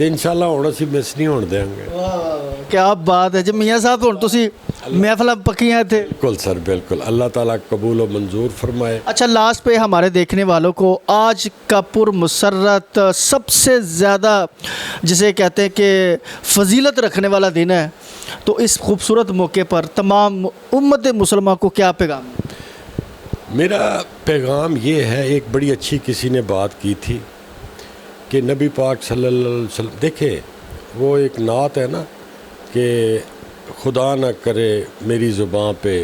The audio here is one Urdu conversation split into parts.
تو انشاءاللہ ہوں اسی مس نہیں ہون دیں گے. کیا بات ہے جی میاں صاحب. ہوں تسی محفل پکیاں تھے. بالکل سر بالکل, اللہ تعالیٰ قبول و منظور فرمائے. اچھا لاسٹ پہ ہمارے دیکھنے والوں کو آج کا پر مسرت سب سے زیادہ جسے کہتے ہیں کہ فضیلت رکھنے والا دن ہے, تو اس خوبصورت موقع پر تمام امت مسلمہ کو کیا پیغام ہے؟ میرا پیغام یہ ہے, ایک بڑی اچھی کسی نے بات کی تھی کہ نبی پاک صلی اللہ علیہ وسلم, دیکھیں وہ ایک نعت ہے نا کہ خدا نہ کرے میری زباں پہ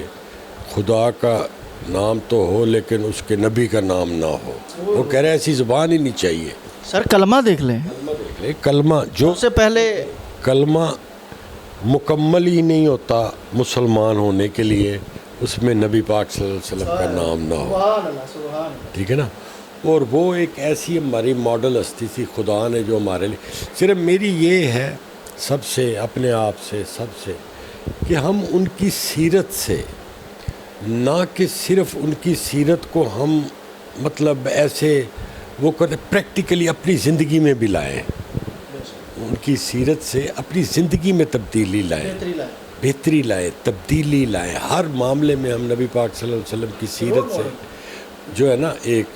خدا کا نام تو ہو لیکن اس کے نبی کا نام نہ ہو. وہ کہہ رہے ایسی زبان ہی نہیں چاہیے. سر کلمہ دیکھ لیں. کلمہ جو سب سے پہلے کلمہ مکمل ہی نہیں ہوتا مسلمان ہونے کے لیے, اس میں نبی پاک صلی اللہ علیہ وسلم کا نام نہ ہو. ٹھیک ہے نا. اور وہ ایک ایسی ہماری ماڈل ہستی تھی, خدا نے جو ہمارے لیے. صرف میری یہ ہے سب سے اپنے آپ سے سب سے کہ ہم ان کی سیرت سے, نہ کہ صرف ان کی سیرت کو ہم مطلب ایسے وہ کرتے پریکٹیکلی اپنی زندگی میں بھی لائیں, ان کی سیرت سے اپنی زندگی میں تبدیلی لائیں, بہتری لائیں, تبدیلی لائیں. ہر معاملے میں ہم نبی پاک صلی اللہ علیہ وسلم کی سیرت سے جو ہے نا, ایک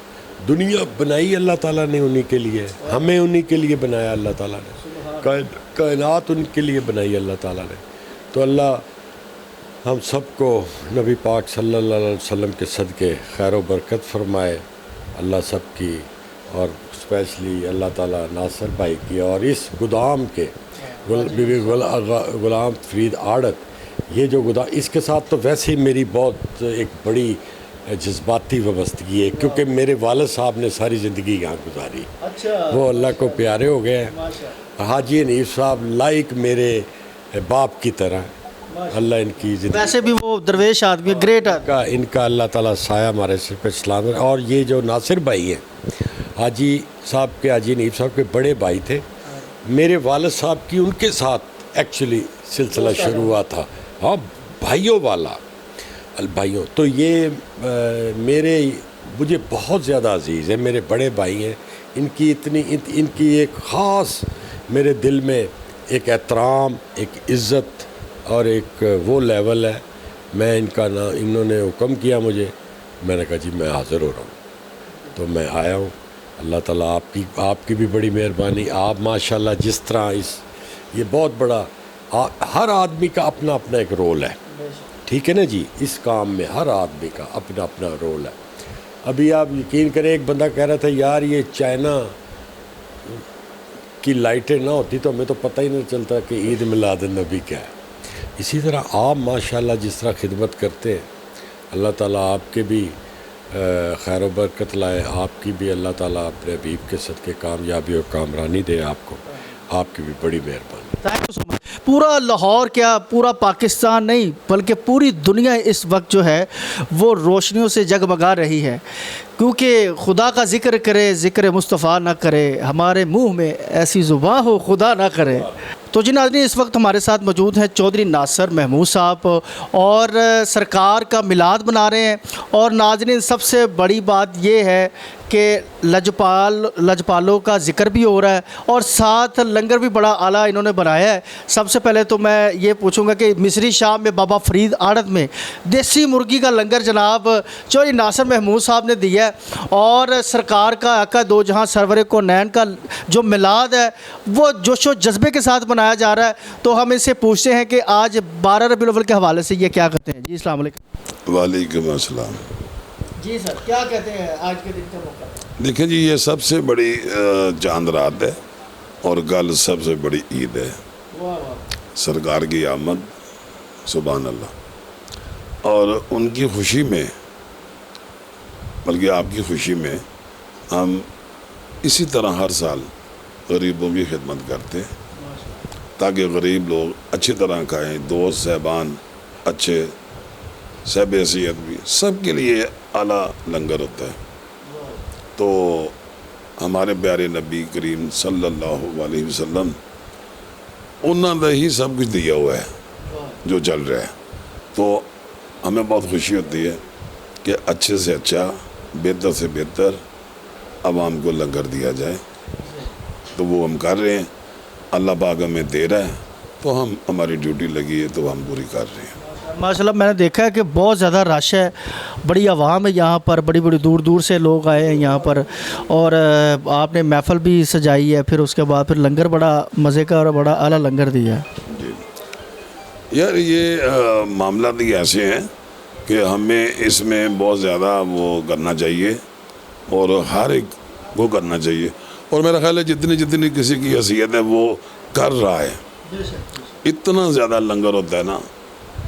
دنیا بنائی اللہ تعالیٰ نے انہی کے لیے, ہمیں انہی کے لیے بنایا اللہ تعالیٰ نے, کائنات ان کے لیے بنائی اللہ تعالیٰ نے. تو اللہ ہم سب کو نبی پاک صلی اللہ علیہ وسلم کے صدقے خیر و برکت فرمائے اللہ سب کی, اور اسپیشلی اللہ تعالیٰ ناصر بھائی کی اور اس گودام کے غلام فرید آڑت, یہ جو گودام, اس کے ساتھ تو ویسے ہی میری بہت ایک بڑی جذباتی وابستگی ہے کیونکہ میرے والد صاحب نے ساری زندگی یہاں گزاری. وہ اللہ کو پیارے ہو گئے ہیں. حاجی حنیف صاحب لائک میرے باپ کی طرح, اللہ ان کی زندگی, ویسے بھی وہ درویش آدمی, گریٹ آدمی, ان کا اللہ تعالیٰ سایہ ہمارے سر پہ سلامت. اور یہ جو ناصر بھائی ہیں, حاجی صاحب کے, حاجی حنیف صاحب کے بڑے بھائی تھے, میرے والد صاحب کی ان کے ساتھ ایکچولی سلسلہ شروع ہوا تھا. ہاں بھائیوں والا بھائیوں. تو یہ مجھے بہت زیادہ عزیز ہے, میرے بڑے بھائی ہیں, ان کی ایک خاص میرے دل میں ایک احترام, ایک عزت اور ایک وہ لیول ہے. میں ان کا انہوں نے حکم کیا مجھے, میں نے کہا جی میں حاضر ہو رہا ہوں, تو میں آیا ہوں. اللہ تعالیٰ آپ کی بھی بڑی مہربانی. آپ ماشاءاللہ جس طرح یہ بہت بڑا, ہر آدمی کا اپنا اپنا ایک رول ہے, ٹھیک ہے نا جی. اس کام میں ہر آدمی کا اپنا اپنا رول ہے. ابھی آپ یقین کریں, ایک بندہ کہہ رہا تھا یار یہ چائنا کی لائٹیں نہ ہوتی تو ہمیں تو پتہ ہی نہیں چلتا کہ عید میلاد النبی کیا ہے. اسی طرح آپ ماشاءاللہ جس طرح خدمت کرتے ہیں, اللہ تعالیٰ آپ کے بھی خیر و برکت لائے, آپ کی بھی اللہ تعالیٰ اپنے حبیب کے صدقے کامیابی اور کامرانی دے آپ کو. آپ کی بھی بڑی مہربانی. پورا لاہور کیا پورا پاکستان نہیں بلکہ پوری دنیا اس وقت جو ہے وہ روشنیوں سے جگمگا رہی ہے, کیونکہ خدا کا ذکر کرے, ذکر مصطفیٰ نہ کرے, ہمارے منہ میں ایسی زباں ہو خدا نہ کرے. تو جی ناظرین, اس وقت ہمارے ساتھ موجود ہیں چودھری ناصر محمود صاحب, اور سرکار کا میلاد منا رہے ہیں. اور ناظرین سب سے بڑی بات یہ ہے کہ لجپالوں کا ذکر بھی ہو رہا ہے, اور ساتھ لنگر بھی بڑا اعلیٰ انہوں نے بنایا ہے. سب سے پہلے تو میں یہ پوچھوں گا کہ مصری شام میں بابا فرید آڑت میں دیسی مرغی کا لنگر جناب چودھری ناصر محمود صاحب نے دیا ہے, اور سرکار کا آقا دو جہاں سرور کونین کا جو میلاد ہے وہ جوش و جذبے کے ساتھ منایا جا رہا ہے. تو ہم ان سے پوچھتے ہیں کہ آج 12 ربیع الاول کے حوالے سے یہ کیا کہتے ہیں. جی السلام علیکم. وعلیکم السلام. جی سر, کیا کہتے ہیں آج کے دن کا موقع؟ دیکھیں جی, یہ سب سے بڑی چاند رات ہے اور کل سب سے بڑی عید ہے. سرکار کی آمد, سبحان اللہ. اور ان کی خوشی میں, بلکہ آپ کی خوشی میں, ہم اسی طرح ہر سال غریبوں کی خدمت کرتے ہیں تاکہ غریب لوگ اچھی طرح کھائیں. دوست صاحبان اچھے, صاحب حیثیت بھی, سب کے لیے اعلیٰ لنگر ہوتا ہے. تو ہمارے پیارے نبی کریم صلی اللہ علیہ وسلم انہوں نے ہی سب کچھ دیا ہوا ہے جو چل رہا ہے. تو ہمیں بہت خوشی ہوتی ہے کہ اچھے سے اچھا, بہتر سے بہتر عوام کو لنگر دیا جائے. تو وہ ہم کر رہے ہیں. اللہ پاک ہمیں دے رہا ہے تو ہم ہماری ڈیوٹی لگی ہے تو ہم پوری کر رہے ہیں. ماشاءاللہ میں نے دیکھا ہے کہ بہت زیادہ رش ہے, بڑی عوام ہے یہاں پر, بڑی بڑی دور دور سے لوگ آئے ہیں یہاں پر, اور آپ نے محفل بھی سجائی ہے, پھر اس کے بعد پھر لنگر بڑا مزے کا اور بڑا اعلیٰ لنگر دیا ہے. جی یار یہ معاملات ہی ایسے ہیں کہ ہمیں اس میں بہت زیادہ وہ کرنا چاہیے اور ہر ایک وہ کرنا چاہیے, اور میرا خیال ہے جتنی کسی کی حیثیت ہے وہ کر رہا ہے. اتنا زیادہ لنگر ہوتا ہے نا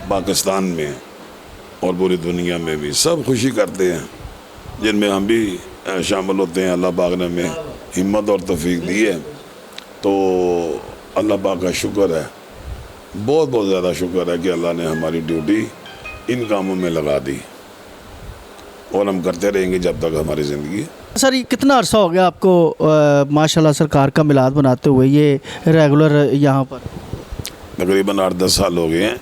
پاکستان میں اور پوری دنیا میں بھی, سب خوشی کرتے ہیں جن میں ہم بھی شامل ہوتے ہیں. اللہ پاک نے ہمیں ہمت اور توفیق دی ہے تو اللہ پاک کا شکر ہے, بہت بہت زیادہ شکر ہے کہ اللہ نے ہماری ڈیوٹی ان کاموں میں لگا دی اور ہم کرتے رہیں گے جب تک ہماری زندگی ہے. سر یہ کتنا عرصہ ہو گیا آپ کو ماشاءاللہ سرکار کا میلاد بناتے ہوئے, یہ ریگولر یہاں پر؟ تقریباً 8-10 سال ہو گئے ہیں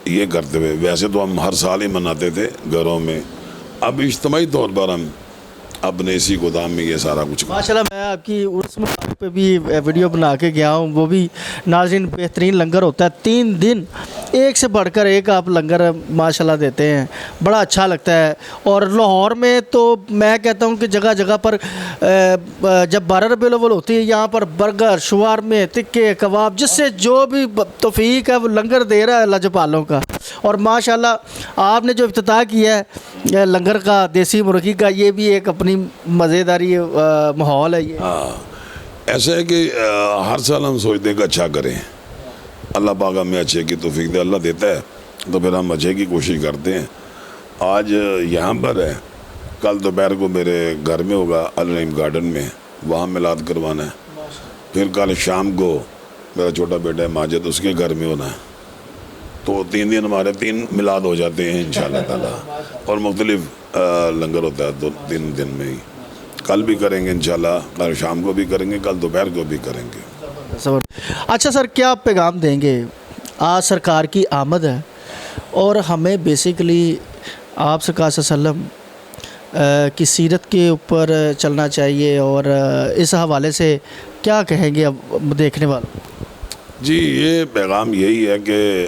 یہ کرتے ہوئے. ویسے تو ہم ہر سال ہی مناتے تھے گھروں میں, اب اجتماعی طور پر ہم اپنے اسی گودام میں یہ سارا کچھ ماشاءاللہ میں آپ کی عرس مبارک پہ بھی ویڈیو بنا کے گیا ہوں, وہ بھی ناظرین بہترین لنگر ہوتا ہے, 3 دن ایک سے بڑھ کر ایک آپ لنگر ماشاءاللہ دیتے ہیں, بڑا اچھا لگتا ہے. اور لاہور میں تو میں کہتا ہوں کہ جگہ جگہ پر جب 12 ربیع الاول ہوتی ہے یہاں پر برگر, شوارمے, تکے, کباب, جس سے جو بھی توفیق ہے وہ لنگر دے رہا ہے اللہ جپالوں کا. اور ماشاءاللہ آپ نے جو افتتاح کیا ہے لنگر کا, دیسی مرغی کا, یہ بھی ایک اپنی مزیداری ماحول ہے. یہ ایسا ہے کہ ہر سال ہم سوچتے ہیں کہ اچھا کریں, اللہ پاک ہمیں اچھے کی توفیق دے, اللہ دیتا ہے تو پھر ہم اچھے کی کوشش کرتے ہیں. آج یہاں پر ہے, کل دوپہر کو میرے گھر میں ہوگا الرحیم گارڈن میں, وہاں میلاد کروانا ہے. پھر کل شام کو میرا چھوٹا بیٹا ہے ماجد, اس کے گھر میں ہونا ہے. تو 3 دن ہمارے 3 میلاد ہو جاتے ہیں انشاءاللہ تعالیٰ, اور مختلف لنگر ہوتا ہے 2-3 دن میں ہی. کل بھی کریں گے انشاءاللہ, کل شام کو بھی کریں گے, کل دوپہر کو بھی کریں گے. اچھا سر, کیا پیغام دیں گے؟ آج سرکار کی آمد ہے اور ہمیں بیسیکلی آپ سرکار صلی اللہ علیہ وسلم کی سیرت کے اوپر چلنا چاہیے, اور اس حوالے سے کیا کہیں گے اب دیکھنے والوں؟ جی یہ پیغام یہی ہے کہ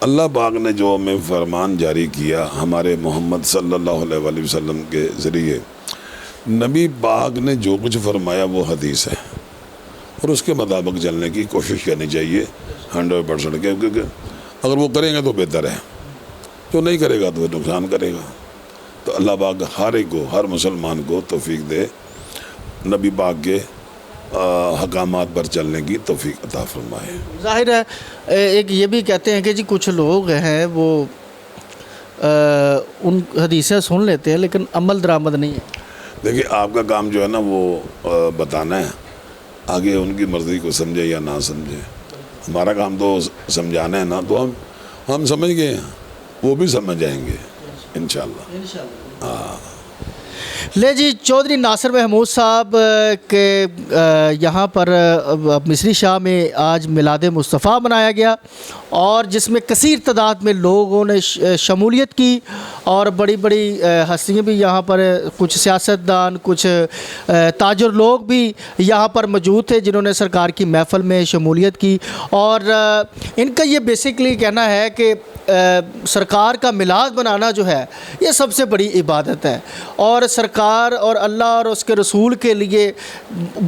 اللہ پاک نے جو ہمیں فرمان جاری کیا ہمارے محمد صلی اللہ علیہ وسلم کے ذریعے, نبی پاک نے جو کچھ فرمایا وہ حدیث ہے, اور اس کے مطابق چلنے کی کوشش کرنی چاہیے 100% کے, کیونکہ اگر وہ کریں گے تو بہتر ہے, جو نہیں کرے گا تو وہ نقصان کرے گا. تو اللہ پاک ہر ایک کو, ہر مسلمان کو توفیق دے نبی پاک کے حکامات پر چلنے کی توفیق عطا فرمائے. ظاہر ہے ایک یہ بھی کہتے ہیں کہ جی کچھ لوگ ہیں وہ ان حدیثیں سن لیتے ہیں لیکن عمل درآمد نہیں ہے. دیکھیے آپ کا کام جو ہے نا وہ بتانا ہے, آگے ان کی مرضی کو سمجھے یا نہ سمجھے. ہمارا کام تو سمجھانا ہے نا, تو ہم سمجھ گئے ہیں, وہ بھی سمجھ جائیں گے انشاءاللہ. ہاں لے جی, چودھری ناصر محمود صاحب کے یہاں پر مصری شاہ میں آج میلاد مصطفیٰ منایا گیا, اور جس میں کثیر تعداد میں لوگوں نے شمولیت کی, اور بڑی بڑی ہستیاں بھی یہاں پر, کچھ سیاستدان, کچھ تاجر لوگ بھی یہاں پر موجود تھے جنہوں نے سرکار کی محفل میں شمولیت کی. اور ان کا یہ بیسیکلی کہنا ہے کہ سرکار کا میلاد بنانا جو ہے یہ سب سے بڑی عبادت ہے, اور سرکار اور اللہ اور اس کے رسول کے لیے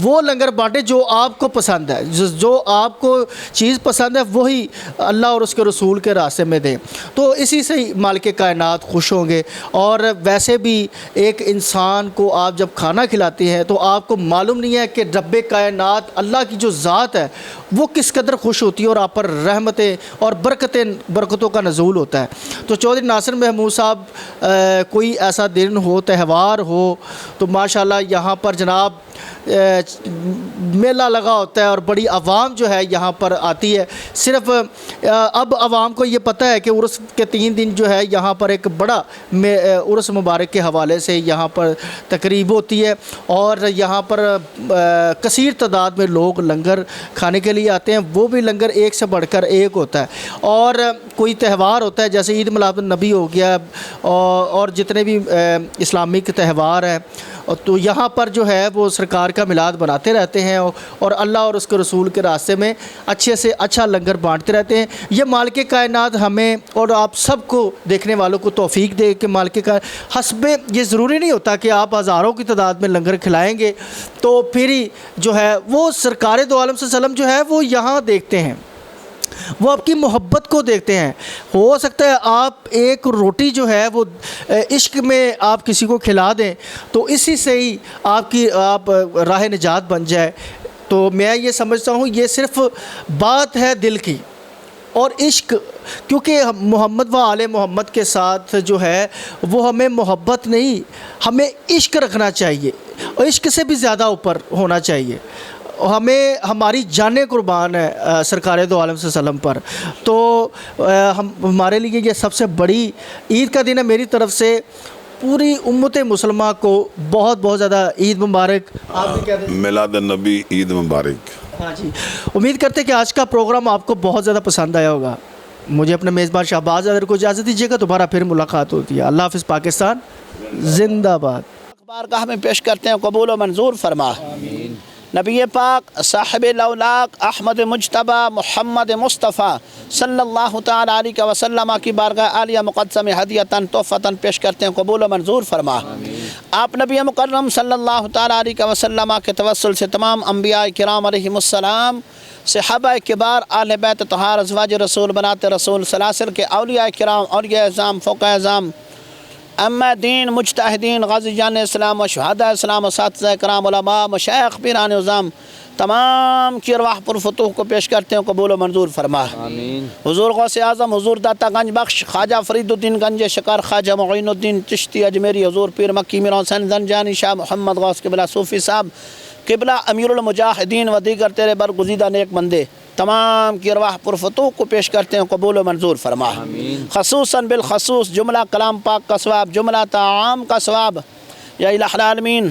وہ لنگر بانٹے جو آپ کو پسند ہے, جو آپ کو چیز پسند ہے وہی اللہ اور اس کے رسول کے راستے میں دیں, تو اسی سے ہی مالک کائنات خوش ہوں گے. اور ویسے بھی ایک انسان کو آپ جب کھانا کھلاتے ہیں تو آپ کو معلوم نہیں ہے کہ رب کائنات اللہ کی جو ذات ہے وہ کس قدر خوش ہوتی ہے, اور آپ پر رحمتیں اور برکتوں کا نزول ہوتا ہے. تو چودھری ناصر محمود صاحب کوئی ایسا دن ہو, تہوار ہو, تو ماشاءاللہ یہاں پر جناب میلہ لگا ہوتا ہے اور بڑی عوام جو ہے یہاں پر آتی ہے. صرف اب عوام کو یہ پتہ ہے کہ عرس کے 3 دن جو ہے یہاں پر ایک بڑا عرس مبارک کے حوالے سے یہاں پر تقریب ہوتی ہے, اور یہاں پر کثیر تعداد میں لوگ لنگر کھانے کے لیے آتے ہیں. وہ بھی لنگر ایک سے بڑھ کر ایک ہوتا ہے. اور کوئی تہوار ہوتا ہے جیسے عید میلاد النبی ہو گیا, اور جتنے بھی اسلامک تہوار ہیں تو یہاں پر جو ہے وہ سرکار کا میلاد بناتے رہتے ہیں اور اللہ اور اس کے رسول کے راستے میں اچھے سے اچھا لنگر بانٹتے رہتے ہیں۔ یہ مالک کائنات ہمیں اور آپ سب کو دیکھنے والوں کو توفیق دے کہ مالک کا حسب یہ ضروری نہیں ہوتا کہ آپ ہزاروں کی تعداد میں لنگر کھلائیں گے تو پھر ہی جو ہے وہ سرکار دو عالم صلی اللہ علیہ وسلم جو ہے وہ یہاں دیکھتے ہیں، وہ آپ کی محبت کو دیکھتے ہیں۔ ہو سکتا ہے آپ ایک روٹی جو ہے وہ عشق میں آپ کسی کو کھلا دیں تو اسی سے ہی آپ راہ نجات بن جائے۔ تو میں یہ سمجھتا ہوں یہ صرف بات ہے دل کی اور عشق، کیونکہ محمد و آل محمد کے ساتھ جو ہے وہ ہمیں محبت نہیں، ہمیں عشق رکھنا چاہیے اور عشق سے بھی زیادہ اوپر ہونا چاہیے۔ ہمیں ہماری جانیں قربان ہے سرکار دو عالم صلی اللہ علیہ وسلم پر۔ تو ہمارے لیے یہ سب سے بڑی عید کا دن ہے۔ میری طرف سے پوری امت مسلمہ کو بہت بہت زیادہ عید مبارک۔ آپ بھی کہتے ہیں میلاد النبی عید مبارک۔ ہاں جی، امید کرتے کہ آج کا پروگرام آپ کو بہت زیادہ پسند آیا ہوگا۔ مجھے اپنے میزبان شہباز حیدر کو اجازت دیجیے گا، دوبارہ پھر ملاقات ہوتی ہے۔ اللہ حافظ، پاکستان زندہ باد۔ بارگاہ میں پیش کرتے ہیں، قبول و منظور فرما۔ نبی پاک صاحب الاولاق احمد مجتبی محمد مصطفیٰ صلی اللہ تعالی علیہ وسلم کی بارگاہ عالیہ مقدسہ میں ہدیتاً تحفتاً پیش کرتے ہیں، قبول و منظور فرما۔ آپ نبی مکرم صلی اللہ تعالی علیہ وسلم کے توسل سے تمام انبیاء کرام علیہم السلام، صحابہ کبار، اہل بیت طہار، ازواج رسول، بنات رسول، سلاسل کے اولیاء کرام، اولیاء اعظام، فقہاء اعظام، ائمہ دین، مجتہدین، غازیان اسلام و شہداء اسلام، اساتذہ کرام، علماء، مشائخ، پیران عظام، تمام کی ارواح پر فتوح کو پیش کرتے ہیں، قبول و منظور فرما۔ حضور غوث اعظم، حضور داتا گنج بخش، خواجہ فرید الدین گنج شکر، خواجہ معین الدین چشتی اجمیری، حضور پیر مکی میران حسین زنجانی، شاہ محمد غوث قبلہ صوفی صاحب قبلہ، امیر المجاہدین و دیگر تیرے برگزیدہ نیک بندے، تمام کی ارواح پر فتوح کو پیش کرتے ہیں، قبول و منظور فرما۔ خصوصاً بالخصوص جملہ کلام پاک کا ثواب، جملہ تعام کا ثواب، یا الہ العالمین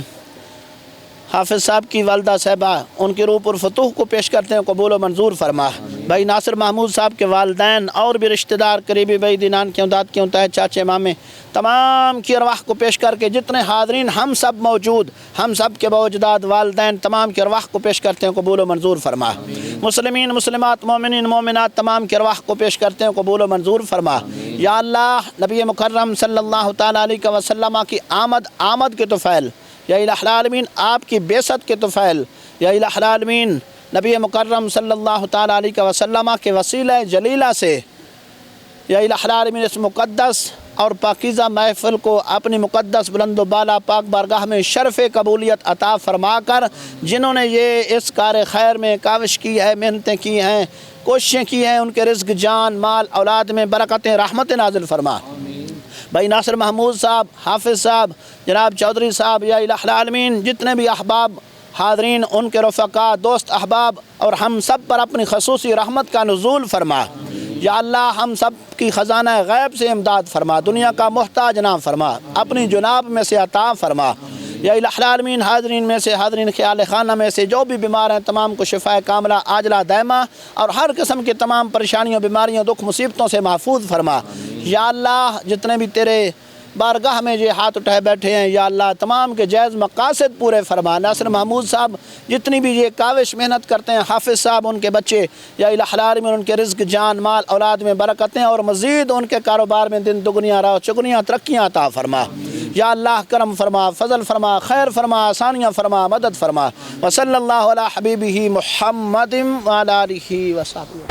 حافظ صاحب کی والدہ صاحبہ، ان کی روح پر فتوح کو پیش کرتے ہیں، قبول و منظور فرما۔ بھائی ناصر محمود صاحب کے والدین اور بھی رشتہ دار، قریبی بھائی، دینان کے داد کے تحت، چاچے مامے، تمام کی ارواح کو پیش کر کے جتنے حاضرین ہم سب موجود، ہم سب کے باوجداد والدین، تمام کی ارواح کو پیش کرتے ہیں، قبول و منظور فرما۔ مسلمین، مسلمات، مومنین، مومنات، تمام کی ارواح کو پیش کرتے ہیں، قبول و منظور فرما۔ یا اللہ، نبی مکرم صلی اللہ تعالیٰ علیہ وسلم کی آمد کے طفیل، یا الہ العالمین آپ کی بعثت کے طفیل، یا الہ العالمین نبی مکرم صلی اللہ تعالیٰ علیہ وسلم کے وسیلہ جلیلہ سے، یا الہ العالمین اس مقدس اور پاکیزہ محفل کو اپنی مقدس بلند و بالا پاک بارگاہ میں شرف قبولیت عطا فرما کر، جنہوں نے یہ اس کار خیر میں کاوش کی ہے، محنتیں کی ہیں، کوششیں کی ہیں، ان کے رزق، جان، مال، اولاد میں برکتیں، رحمت نازل فرما۔ بھائی ناصر محمود صاحب، حافظ صاحب، جناب چودھری صاحب، یا الہ العالمین جتنے بھی احباب حاضرین، ان کے رفقا، دوست، احباب اور ہم سب پر اپنی خصوصی رحمت کا نزول فرما۔ یا اللہ، ہم سب کی خزانہ غیب سے امداد فرما، دنیا کا محتاج نہ فرما، اپنی جناب میں سے عطا فرما۔ یا الہ العالمین حاضرین میں سے، حاضرین خیال خانہ میں سے جو بھی بیمار ہیں، تمام کو شفا کاملہ عاجلہ دائمہ اور ہر قسم کی تمام پریشانیوں، بیماریوں، دکھ، مصیبتوں سے محفوظ فرما۔ یا اللہ، جتنے بھی تیرے بارگاہ میں یہ ہاتھ اٹھائے بیٹھے ہیں، یا اللہ تمام کے جائز مقاصد پورے فرما۔ ناصر محمود صاحب جتنی بھی یہ کاوش محنت کرتے ہیں، حافظ صاحب، ان کے بچے، یا الہ العالمین ان کے رزق، جان، مال، اولاد میں برکتیں اور مزید ان کے کاروبار میں دن دگنیاں راہ چگنیاں ترقیاں عطا فرما۔ یا اللہ کرم فرما، فضل فرما، خیر فرما، آسانیاں فرما، مدد فرما۔ وصلی اللہ علی حبیبہ محمد وعلی آلہ وصحبہ۔